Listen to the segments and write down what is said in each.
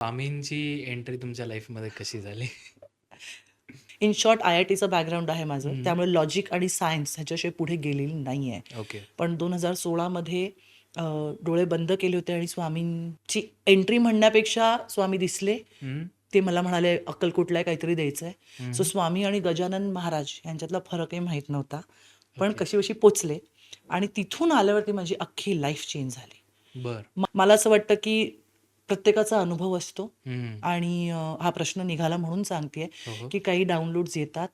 स्वामींची एंट्री तुमच्या लाईफमध्ये कशी झाली? इन शॉर्ट IITचं बॅकग्राऊंड आहे माझं. हं. त्यामुळे लॉजिक आणि सायन्स ह्याच्याशिवाय पुढे गेलेली नाही आहे. ओके. पण 2016 मध्ये डोळे बंद केले होते आणि स्वामींची एंट्री म्हणण्यापेक्षा स्वामी दिसले. हं. ते मला म्हणाले, "अक्कलकोटला काहीतरी द्यायचं आहे." सो हं. स्वामी आणि गजानन महाराज यांच्यातला फरकही माहीत नव्हता. पण ओके. कशी-बशी पोचले आणि तिथून आल्यावरती माझी अख्खी लाईफ चेंज झाली. बरं. मला असं वाटतं की प्रत्येकाचा अनुभव असतो हं. आणि हा प्रश्न निघाला म्हणून सांगतेय हो, हो. की काही डाउनलोड्स येतात,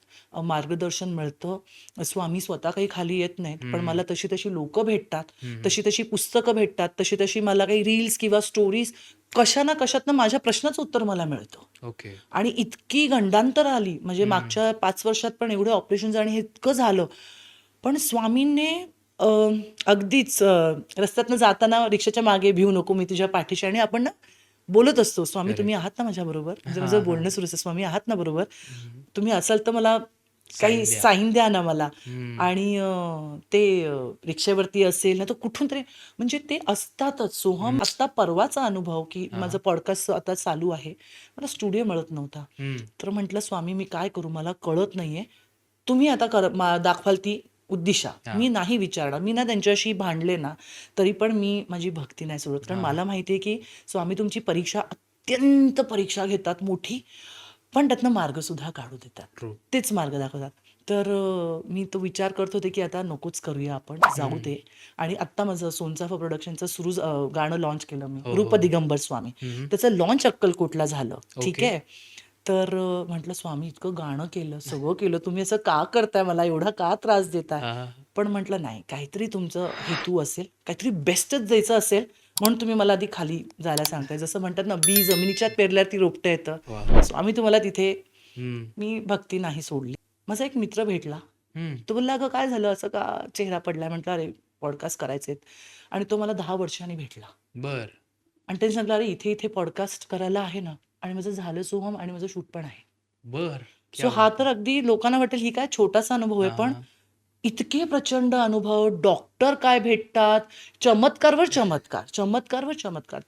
मार्गदर्शन मिळतं. स्वामी स्वतः काही खाली येत नाहीत, पण हं. मला तशी तशी लोकं भेटतात, हं. तशी तशी पुस्तकं भेटतात, तशी तशी मला काही रील्स किंवा स्टोरीज कशा ना कशातनं माझ्या प्रश्नाचं उत्तर मला मिळतं. ओके. आणि इतकी गंडांतर आली म्हणजे हं. मागच्या 5 वर्षात पण एवढे ऑपरेशन्स आणि हे इतकं झालं. पण स्वामींनी अ, अगदीच रस्त्यातनं जाताना रिक्षाच्या मागे भिऊ नको, मी तुझ्या पाठीशी आणि आपण ना बोलत असतो, "स्वामी तुम्ही करेक्ट. आहात ना माझ्याबरोबर?" म्हणजे हां, माझं हां. बोलणं सुरू असतं, "स्वामी आहात ना बरोबर? हं. तुम्ही असाल तर मला काही साईन द्या. साईन द्या ना मला." हं. आणि ते रिक्षेवरती असेल ना तर कुठून तरी म्हणजे ते असतातच. सोहम आत्ता परवाचा अनुभव की हां. माझं पॉडकास्ट आता चालू आहे. मला स्टुडिओ मिळत नव्हता. हं. तर म्हटलं, "स्वामी मी काय करू? मला कळत नाहीये. तुम्ही आता दाखवाल ती दिशा. हां. मी नाही विचारणार. मी ना त्यांच्याशी भांडले ना, तरी पण मी माझी भक्ती नाही सोडत. कारण हां. मला माहिती आहे की स्वामी तुमची परीक्षा अत्यंत परीक्षा घेतात मोठी, पण त्यातनं मार्ग सुद्धा काढू देतात. ट्रू. तेच मार्ग दाखवतात. तर मी तो विचार करत होते की आता नकोच करूया आपण, जाऊ हं. दे. आणि आत्ता माझं सोनचाफा प्रोडक्शनचं गाणं लॉन्च केलं मी, हो, हो, रूप हो. दिगंबर स्वामी. हं. त्याचं लॉन्च अक्कलकोटला झालं. ठीक ओके. आहे. तर म्हटलं, "स्वामी इतकं गाणं केलं, सगळं केलं, तुम्ही असं का करताय? मला एवढा का त्रास देताय?" हां, हां. पण म्हटलं, "नाही, काहीतरी तुमचं हेतू असेल, काहीतरी बेस्टच द्यायचं असेल, म्हणून तुम्ही मला आधी खाली जायला सांगताय." जसं म्हणतात ना, बी जमिनीच्यात पेरल्यावर ती रोपटं येतं. वाह! स्वामी तुम्हाला तिथे हं. मी भक्ती नाही सोडली. माझा एक मित्र भेटला. हं. तो बोलला, "अगं काय झालं? असं का चेहरा पडलाय?" म्हटलं, "अरे पॉडकास्ट करायचेत." आणि तो मला 10 वर्षांनी भेटला. बरं. आणि त्यांनी सांगितलं, "अरे इथे-इथे पॉडकास्ट करायला आहे ना." आणि माझं झालं सोहम आणि माझं शूट पण आहे. बरं. सो क्या हा बात तर है! अगदी लोकांना वाटेल ही काय छोटासा अनुभव आहे, हां, पण हां. इतके प्रचंड अनुभव, डॉक्टर काय भेटतात, चमत्कारवर चमत्कार, चमत्कारवर चमत्कार.